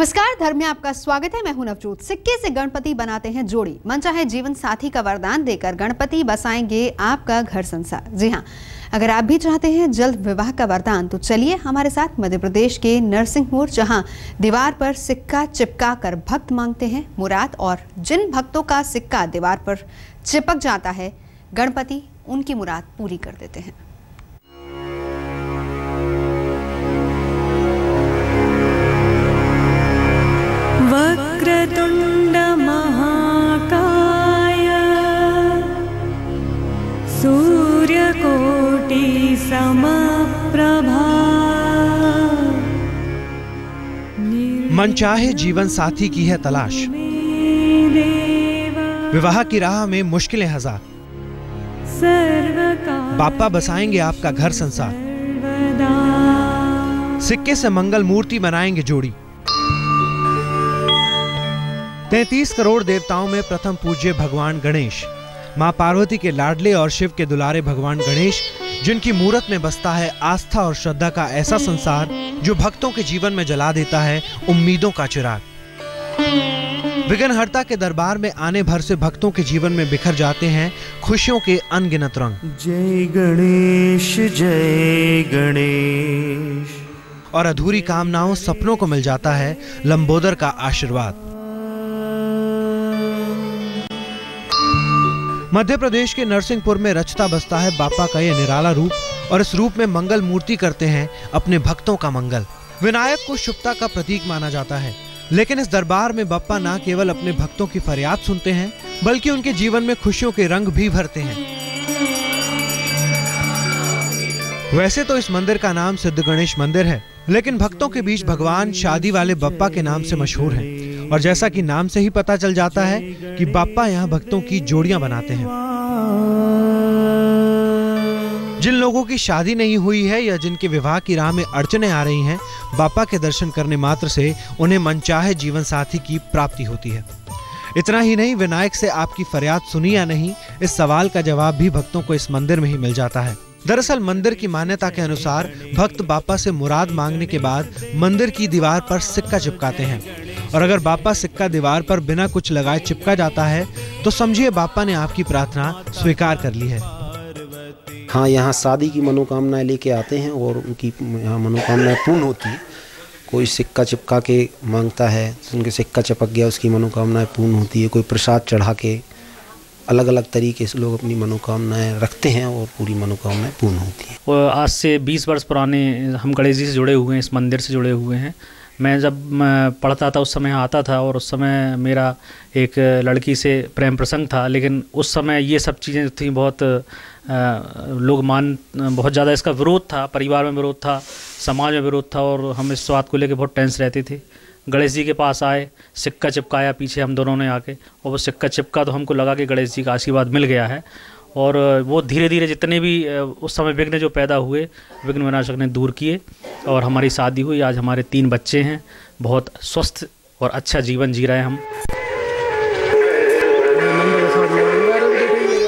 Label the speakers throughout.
Speaker 1: नमस्कार, धर्म में आपका स्वागत है। मैं हूं नवजोत। सिक्के से गणपति बनाते हैं जोड़ी, मनचाहे जीवन साथी का वरदान देकर गणपति बसाएंगे आपका घर संसार। जी हां, अगर आप भी चाहते हैं जल्द विवाह का वरदान तो चलिए हमारे साथ मध्य प्रदेश के नरसिंहपुर, जहां दीवार पर सिक्का चिपका कर भक्त मांगते हैं मुराद, और जिन भक्तों का सिक्का दीवार पर चिपक जाता है गणपति उनकी मुराद पूरी कर देते हैं।
Speaker 2: वक्रतुंड महाकाय सूर्यकोटि समप्रभा।
Speaker 3: मनचाहे जीवन साथी की है तलाश, विवाह की राह में मुश्किलें हजार, बाप्पा बसाएंगे आपका घर संसार, सिक्के से मंगल मूर्ति बनाएंगे जोड़ी। 33 करोड़ देवताओं में प्रथम पूज्य भगवान गणेश, मां पार्वती के लाडले और शिव के दुलारे भगवान गणेश, जिनकी मूरत में बसता है आस्था और श्रद्धा का ऐसा संसार जो भक्तों के जीवन में जला देता है उम्मीदों का चिराग। विघ्नहर्ता के दरबार में आने भर से भक्तों के जीवन में बिखर जाते हैं खुशियों के अनगिनत रंग।
Speaker 4: जय गणेश जय गणेश।
Speaker 3: और अधूरी कामनाओं सपनों को मिल जाता है लंबोदर का आशीर्वाद। मध्य प्रदेश के नरसिंहपुर में रचता बसता है बाप्पा का यह निराला रूप, और इस रूप में मंगल मूर्ति करते हैं अपने भक्तों का मंगल। विनायक को शुभता का प्रतीक माना जाता है, लेकिन इस दरबार में बाप्पा न केवल अपने भक्तों की फरियाद सुनते हैं बल्कि उनके जीवन में खुशियों के रंग भी भरते हैं। वैसे तो इस मंदिर का नाम सिद्ध गणेश मंदिर है, लेकिन भक्तों के बीच भगवान शादी वाले बाप्पा के नाम से मशहूर है। और जैसा कि नाम से ही पता चल जाता है कि बाप्पा यहाँ भक्तों की जोड़ियां बनाते हैं। जिन लोगों की शादी नहीं हुई है या जिनके विवाह की राह में अड़चने आ रही हैं, बाप्पा के दर्शन करने मात्र से उन्हें मनचाहे जीवन साथी की प्राप्ति होती है। इतना ही नहीं, विनायक से आपकी फरियाद सुनी या नहीं, इस सवाल का जवाब भी भक्तों को इस मंदिर में ही मिल जाता है। दरअसल मंदिर की मान्यता के अनुसार भक्त बाप्पा से मुराद मांगने के बाद मंदिर की दीवार पर सिक्का चिपकाते हैं, और अगर बाप्पा सिक्का दीवार पर बिना कुछ लगाए चिपका जाता है तो समझिए बाप्पा ने आपकी प्रार्थना स्वीकार कर ली है।
Speaker 5: हाँ, यहाँ शादी की मनोकामनाएं लेके आते हैं और उनकी यहाँ मनोकामनाएं पूर्ण होती है। कोई सिक्का चिपका के मांगता है, उनके सिक्का चिपक गया, उसकी मनोकामनाएं पूर्ण होती है। कोई प्रसाद चढ़ा के, अलग अलग तरीके से लोग अपनी मनोकामनाएं रखते हैं और पूरी मनोकामनाएं पूर्ण होती हैं।
Speaker 6: और आज से 20 वर्ष पुराने हम गणेश जी से जुड़े हुए हैं, इस मंदिर से जुड़े हुए हैं। मैं जब पढ़ता था उस समय आता था, और उस समय मेरा एक लड़की से प्रेम प्रसंग था, लेकिन उस समय ये सब चीज़ें थी बहुत बहुत ज़्यादा इसका विरोध था, परिवार में विरोध था, समाज में विरोध था, और हम इस बात को लेकर बहुत टेंस रहते थे। गणेश जी के पास आए, सिक्का चिपकाया पीछे हम दोनों ने आके, और वो सिक्का चिपका तो हमको लगा कि गणेश जी का आशीर्वाद मिल गया है। और वो धीरे धीरे जितने भी उस समय विघ्न जो पैदा हुए, विघ्न विनाशक ने दूर किए, और हमारी शादी हुई। आज हमारे 3 बच्चे हैं, बहुत स्वस्थ और अच्छा जीवन जी रहे हैं हम।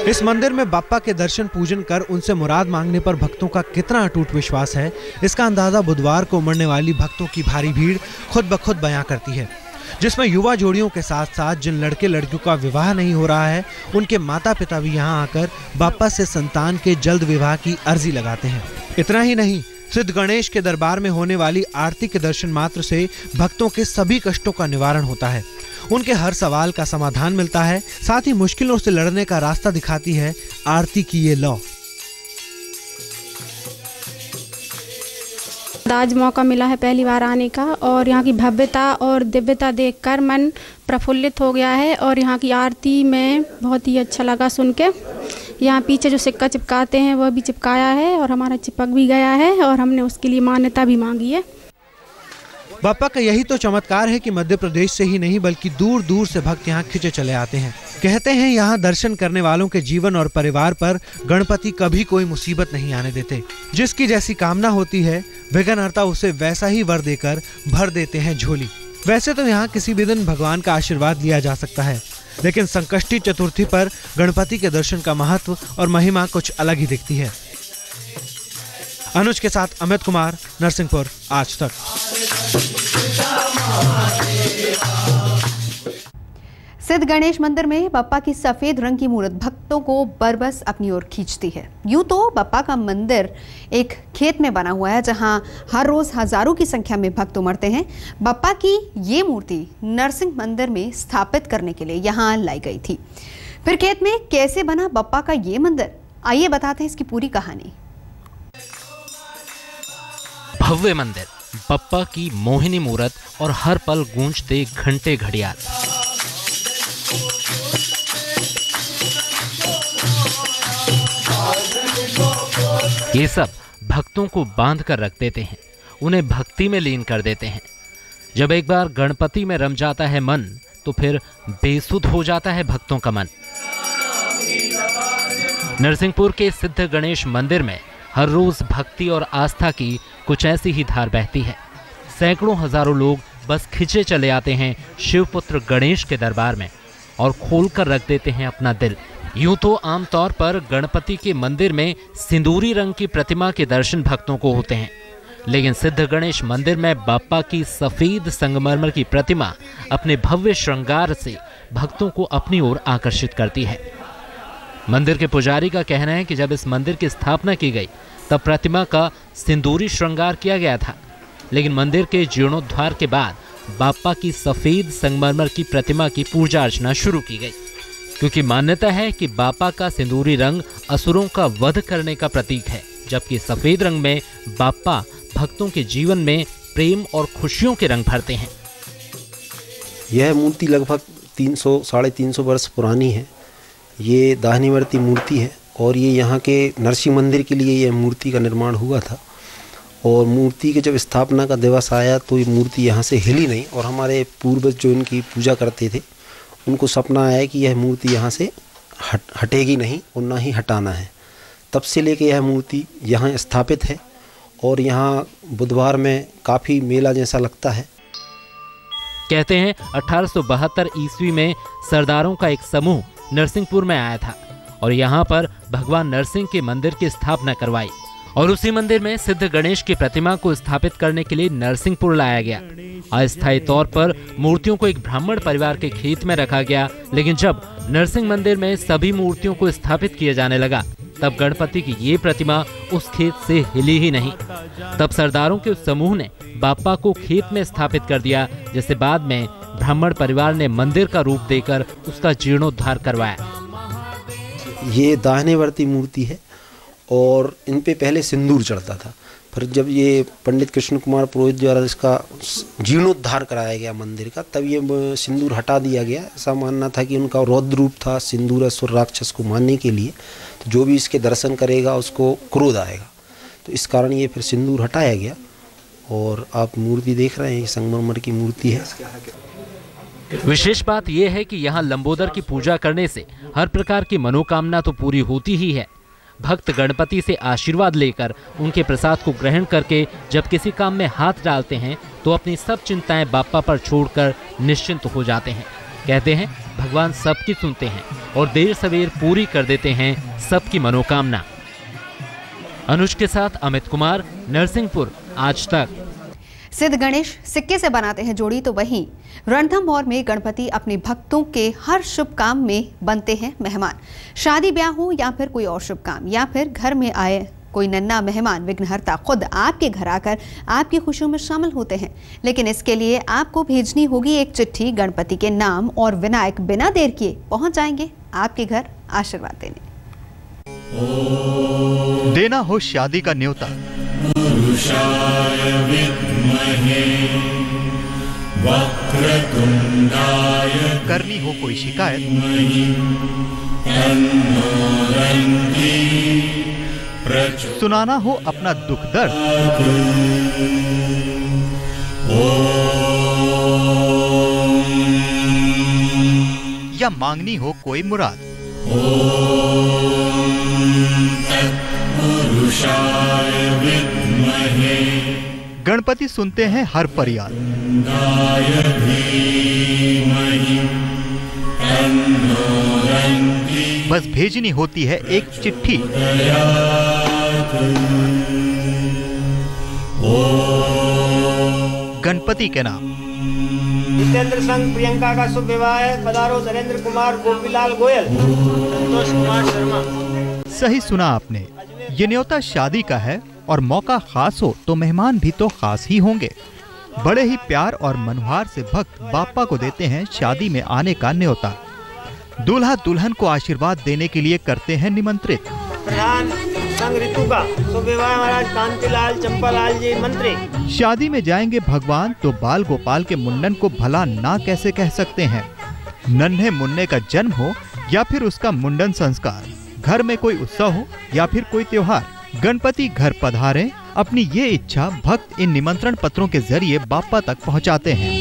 Speaker 3: इस मंदिर में बाप्पा के दर्शन पूजन कर उनसे मुराद मांगने पर भक्तों का कितना अटूट विश्वास है, इसका अंदाजा बुधवार को उमड़ने वाली भक्तों की भारी भीड़ खुद ब खुद बयां करती है, जिसमें युवा जोड़ियों के साथ साथ जिन लड़के लड़कियों का विवाह नहीं हो रहा है, उनके माता पिता भी यहां आकर बाप्पा से संतान के जल्द विवाह की अर्जी लगाते हैं। इतना ही नहीं, सिद्ध गणेश के दरबार में होने वाली आरती के दर्शन मात्र से भक्तों के सभी कष्टों का निवारण होता है, उनके हर सवाल का समाधान मिलता है, साथ ही मुश्किलों से लड़ने का रास्ता दिखाती है आरती की ये लौ।
Speaker 7: आज मौका मिला है पहली बार आने का, और यहाँ की भव्यता और दिव्यता देखकर मन प्रफुल्लित हो गया है। और यहाँ की आरती में बहुत ही अच्छा लगा सुन के। यहाँ पीछे जो सिक्का चिपकाते हैं वह भी चिपकाया है, और हमारा चिपक भी गया है, और हमने उसके लिए मान्यता भी मांगी है।
Speaker 3: बाप्पा का यही तो चमत्कार है कि मध्य प्रदेश से ही नहीं बल्कि दूर दूर से भक्त यहाँ खिंचे चले आते हैं। कहते हैं यहाँ दर्शन करने वालों के जीवन और परिवार पर गणपति कभी कोई मुसीबत नहीं आने देते। जिसकी जैसी कामना होती है, विघ्नहर्ता उसे वैसा ही वर देकर भर देते हैं झोली। वैसे तो यहाँ किसी भी दिन भगवान का आशीर्वाद लिया जा सकता है, लेकिन संकष्टी चतुर्थी पर गणपति के दर्शन का महत्व और महिमा कुछ अलग ही दिखती है। अनुज के साथ अमित कुमार, नरसिंहपुर, आज तक।
Speaker 1: सिद्ध गणेश मंदिर में बप्पा की सफेद रंग की मूर्त भक्तों को बरबस अपनी ओर खींचती है। यूं तो बप्पा का मंदिर एक खेत में बना हुआ है जहां हर रोज हजारों की संख्या में भक्त उमड़ते हैं। बप्पा की ये मूर्ति नरसिंह मंदिर में स्थापित करने के लिए यहां लाई गई थी। फिर खेत में कैसे बना बप्पा का ये मंदिर, आइए बताते हैं इसकी पूरी कहानी।
Speaker 8: भव्य मंदिर, बप्पा की मोहिनी मूर्त और हर पल गूंजते घंटे घड़ियाल। ये सब भक्तों को बांध कर रख देते हैं, उन्हें भक्ति में लीन कर देते हैं। जब एक बार गणपति में रम जाता है मन, तो फिर बेसुध हो जाता है भक्तों का मन। नरसिंहपुर के सिद्ध गणेश मंदिर में हर रोज भक्ति और आस्था की कुछ ऐसी ही धार बहती है। सैकड़ों हजारों लोग बस खिंचे चले आते हैं शिवपुत्र गणेश के दरबार में और खोलकर रख देते हैं अपना दिल। यूं तो आमतौर पर गणपति के मंदिर में सिंदूरी रंग की प्रतिमा के दर्शन भक्तों को होते हैं, लेकिन सिद्ध गणेश मंदिर में बप्पा की सफेद संगमरमर की प्रतिमा अपने भव्य श्रृंगार से भक्तों को अपनी ओर आकर्षित करती है। मंदिर के पुजारी का कहना है कि जब इस मंदिर की स्थापना की गई तब प्रतिमा का सिंदूरी श्रृंगार किया गया था, लेकिन मंदिर के जीर्णोद्धार के बाद बप्पा की सफेद संगमरमर की प्रतिमा की पूजा अर्चना शुरू की गई, क्योंकि मान्यता है कि बप्पा का सिंदूरी रंग असुरों का वध करने का प्रतीक है, जबकि सफेद रंग में बप्पा भक्तों के जीवन में प्रेम और खुशियों के रंग भरते हैं।
Speaker 5: यह मूर्ति लगभग 300-350 वर्ष पुरानी है। ये दाहिनीवर्ती मूर्ति है और ये यहाँ के नरसिंह मंदिर के लिए यह मूर्ति का निर्माण हुआ था। और मूर्ति के जब स्थापना का दिवस आया तो ये मूर्ति यहाँ से हिली नहीं, और हमारे पूर्वज जो इनकी पूजा करते थे उनको सपना आया कि यह मूर्ति यहाँ से हटेगी नहीं और ना ही हटाना है। तब से लेके यह मूर्ति यहाँ स्थापित है और यहाँ बुधवार में काफ़ी मेला जैसा लगता है।
Speaker 8: कहते हैं 1872 ईस्वी में सरदारों का एक समूह नरसिंहपुर में आया था और यहाँ पर भगवान नरसिंह के मंदिर की स्थापना करवाई, और उसी मंदिर में सिद्ध गणेश की प्रतिमा को स्थापित करने के लिए नरसिंहपुर लाया गया। अस्थायी तौर पर मूर्तियों को एक ब्राह्मण परिवार के खेत में रखा गया, लेकिन जब नरसिंह मंदिर में सभी मूर्तियों को स्थापित किया जाने लगा तब गणपति की ये प्रतिमा उस खेत से हिली ही नहीं। तब सरदारों के उस समूह ने बप्पा को खेत में स्थापित कर दिया, जिसे बाद में ब्राह्मण परिवार ने मंदिर का रूप देकर उसका जीर्णोद्धार करवाया।
Speaker 5: ये दाहिनेवर्ती मूर्ति है और इन पे पहले सिंदूर चढ़ता था। फिर जब ये पंडित कृष्ण कुमार पुरोहित द्वारा इसका जीर्णोद्धार कराया गया मंदिर का, तब ये सिंदूर हटा दिया गया। ऐसा मानना था कि उनका रौद्र रूप था सिंदूर असुर राक्षस को मारने के लिए, तो जो भी इसके दर्शन करेगा उसको क्रोध आएगा, तो इस कारण ये फिर सिंदूर हटाया गया। और आप मूर्ति देख रहे हैं, ये संगमरमर की मूर्ति है।
Speaker 8: विशेष बात यह है कि यहाँ लंबोदर की पूजा करने से हर प्रकार की मनोकामना तो पूरी होती ही है। भक्त गणपति से आशीर्वाद लेकर उनके प्रसाद को ग्रहण करके जब किसी काम में हाथ डालते हैं तो अपनी सब चिंताएं बप्पा पर छोड़कर निश्चिंत हो जाते हैं। कहते हैं भगवान सबकी सुनते हैं और देर सवेर पूरी कर देते हैं सबकी मनोकामना। अनुज के साथ अमित कुमार, नरसिंहपुर, आज तक।
Speaker 1: सिद्ध गणेश सिक्के से बनाते हैं जोड़ी, तो वहीं रणथंभौर में गणपति अपने भक्तों के हर शुभ काम में बनते हैं मेहमान। शादी ब्याह हो या फिर कोई और शुभ काम, या फिर घर में आए कोई नन्हा मेहमान, विघ्नहर्ता खुद आपके घर आकर आपकी खुशियों में शामिल होते हैं। लेकिन इसके लिए आपको भेजनी होगी एक चिट्ठी गणपति के नाम, और विनायक बिना देर किए पहुंच जाएंगे आपके घर आशीर्वाद देने।
Speaker 9: देना हो शादी का न्योता, करनी हो कोई शिकायत, सुनाना हो अपना दुख दर्द, या मांगनी हो कोई मुराद, गणपति सुनते हैं हर फरियाद। बस भेजनी होती है एक चिट्ठी, गणपति के नाम।
Speaker 10: जितेंद्र संघ प्रियंका का शुभ विवाह है। पधारो नरेंद्र कुमार, गोपीलाल गोयल, संतोष कुमार शर्मा।
Speaker 9: सही सुना आपने, ये न्योता शादी का है और मौका खास हो तो मेहमान भी तो खास ही होंगे। बड़े ही प्यार और मनुहार से भक्त बाप्पा को देते हैं शादी में आने का न्योता। दूल्हा दुल्हन को आशीर्वाद देने के लिए करते हैं निमंत्रित।
Speaker 10: प्रधान संघ ऋतु का शुभ विवाह महाराज कांतिलाल चंपालाल जी मंत्री।
Speaker 9: शादी में जाएंगे भगवान तो बाल गोपाल के मुंडन को भला ना कैसे कह सकते हैं। नन्हे मुन्ने का जन्म हो या फिर उसका मुंडन संस्कार, घर में कोई उत्सव हो या फिर कोई त्योहार, गणपति घर पधारे, अपनी ये इच्छा भक्त इन निमंत्रण पत्रों के जरिए बाप्पा तक पहुंचाते हैं।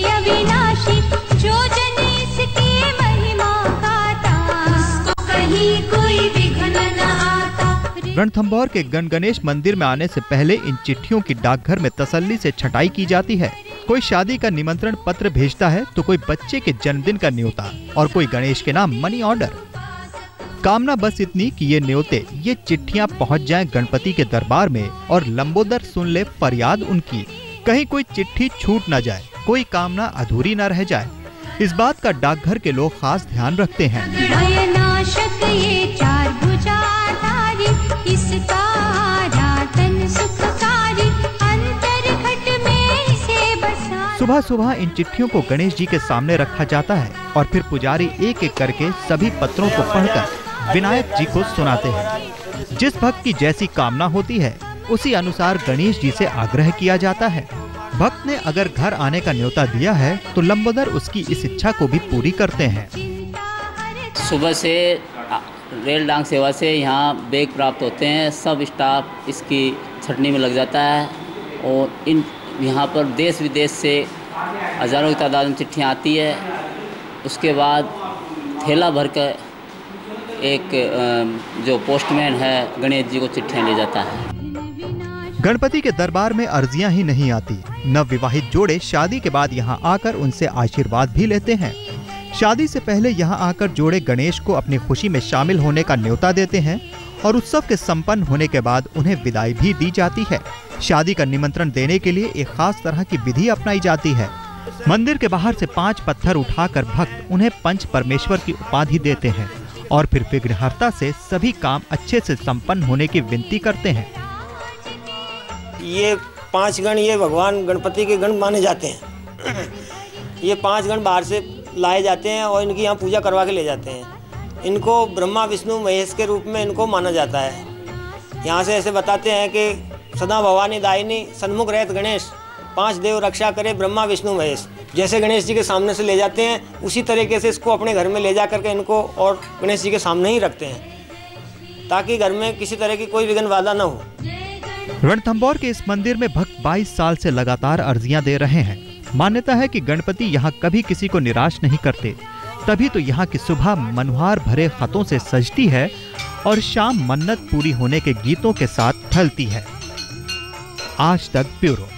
Speaker 9: रणथंभौर के गणगणेश मंदिर में आने से पहले इन चिट्ठियों की डाकघर में तसल्ली से छटाई की जाती है। कोई शादी का निमंत्रण पत्र भेजता है तो कोई बच्चे के जन्मदिन का न्योता और कोई गणेश के नाम मनी ऑर्डर। कामना बस इतनी कि ये न्योते, ये चिट्ठियां पहुंच जाएं गणपति के दरबार में और लंबोदर सुन ले फरियाद उनकी। कहीं कोई चिट्ठी छूट न जाए, कोई कामना अधूरी न रह जाए, इस बात का डाकघर के लोग खास ध्यान रखते हैं। सुबह सुबह इन चिट्ठियों को गणेश जी के सामने रखा जाता है और फिर पुजारी एक एक करके सभी पत्रों को पढ़कर विनायक जी को सुनाते हैं। जिस भक्त की जैसी कामना होती है उसी अनुसार गणेश जी से आग्रह किया जाता है। भक्त ने अगर घर आने का न्योता दिया है तो लंबोदर उसकी इस इच्छा को भी पूरी करते हैं।
Speaker 11: सुबह से रेल डाक सेवा से यहाँ बैग प्राप्त होते हैं, सब स्टाफ इसकी छटनी में लग जाता है और इन यहाँ पर देश विदेश से हज़ारों की तादाद में चिट्ठियाँ आती है। उसके बाद थैला भर कर एक जो पोस्टमैन है गणेश जी को चिट्ठियाँ ले जाता है।
Speaker 9: गणपति के दरबार में अर्जियां ही नहीं आती, नवविवाहित जोड़े शादी के बाद यहाँ आकर उनसे आशीर्वाद भी लेते हैं। शादी से पहले यहाँ आकर जोड़े गणेश को अपनी खुशी में शामिल होने का न्योता देते हैं और उत्सव के संपन्न होने के बाद उन्हें विदाई भी दी जाती है। शादी का निमंत्रण देने के लिए एक खास तरह की विधि अपनाई जाती है। मंदिर के बाहर से 5 पत्थर उठाकर भक्त उन्हें पंच परमेश्वर की उपाधि देते हैं और फिर विघ्नहर्ता से सभी काम अच्छे से संपन्न होने की विनती करते हैं।
Speaker 10: ये 5 गण ये भगवान गणपति के गण माने जाते हैं। ये 5 गण बाहर से लाए जाते हैं और इनकी यहाँ पूजा करवा के ले जाते हैं। इनको ब्रह्मा विष्णु महेश के रूप में इनको माना जाता है। यहाँ से ऐसे बताते हैं कि सदा भवानी दायिनी सन्मुख रहत गणेश, 5 देव रक्षा करे ब्रह्मा विष्णु महेश। जैसे गणेश जी के सामने से ले जाते हैं उसी तरीके से इसको अपने घर में ले जा करके इनको और गणेश जी के सामने ही रखते हैं ताकि घर में किसी तरह की कोई विघ्न बाधा न हो।
Speaker 9: रणथंभौर के इस मंदिर में भक्त 22 साल से लगातार अर्जियां दे रहे हैं। मान्यता है कि गणपति यहाँ कभी किसी को निराश नहीं करते, तभी तो यहाँ की सुबह मनोहार भरे खतों से सजती है और शाम मन्नत पूरी होने के गीतों के साथ ढलती है। आज तक ब्यूरो।